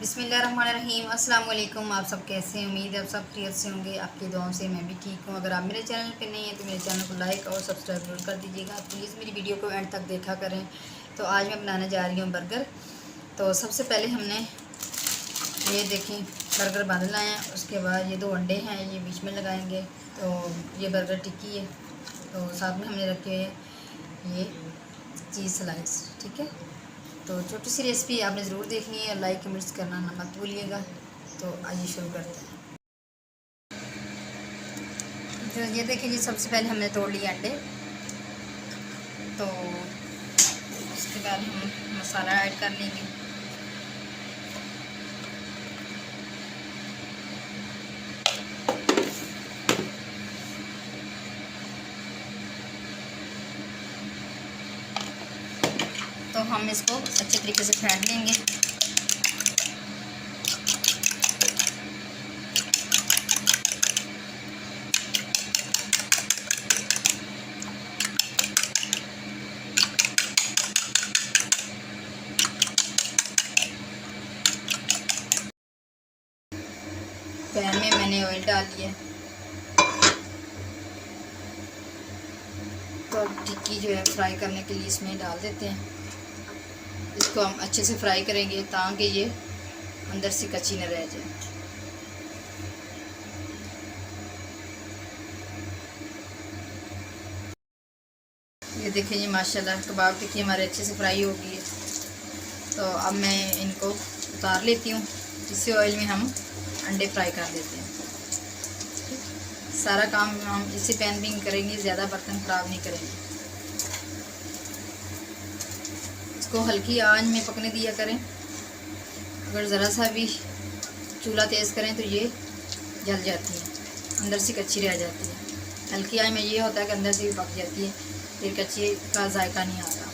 बिस्मिल्लाहिर्रहमानिर्रहीम। अस्सलाम वालेकुम। आप सब कैसे हैं? उम्मीद है आप सब खैरियत से होंगे। आपकी दुआओं से मैं भी ठीक हूँ। अगर आप मेरे चैनल पे नहीं हैं तो मेरे चैनल को लाइक और सब्सक्राइब जरूर कर दीजिएगा। प्लीज़ मेरी वीडियो को एंड तक देखा करें। तो आज मैं बनाने जा रही हूँ बर्गर। तो सबसे पहले हमने ये देखें बर्गर बांध लाए हैं। उसके बाद ये 2 अंडे हैं, ये बीच में लगाएंगे। तो ये बर्गर टिक्की है। तो साथ में हमने रखे ये चीज़ स्लाइस, ठीक है। तो छोटी सी रेसिपी आपने ज़रूर देखनी है, लाइक कमेंट्स करना ना मत भूलिएगा। तो आइए शुरू करते हैं। तो ये देखिए जी, सबसे पहले हमने तोड़ लिए अंडे। तो उसके बाद हम मसाला ऐड कर लेंगे। तो हम इसको अच्छे तरीके से फेंट लेंगे। पैन में मैंने ऑयल डाल लिया। तो टिक्की जो है फ्राई करने के लिए इसमें डाल देते हैं। इसको हम अच्छे से फ्राई करेंगे ताकि ये अंदर से कच्ची न रह जाए। ये देखिए, ये माशाल्लाह कबाब टिक्की हमारे अच्छे से फ्राई हो गई है। तो अब मैं इनको उतार लेती हूँ। इसी ऑयल में हम अंडे फ्राई कर देते हैं। सारा काम हम इसी पैन में करेंगे, ज़्यादा बर्तन ख़राब नहीं करेंगे। इसको हल्की आंच में पकने दिया करें। अगर ज़रा सा भी चूल्हा तेज़ करें तो ये जल जाती है, अंदर से कच्ची रह जाती है। हल्की आंच में ये होता है कि अंदर से भी पक जाती है, फिर कच्ची का जायका नहीं आता।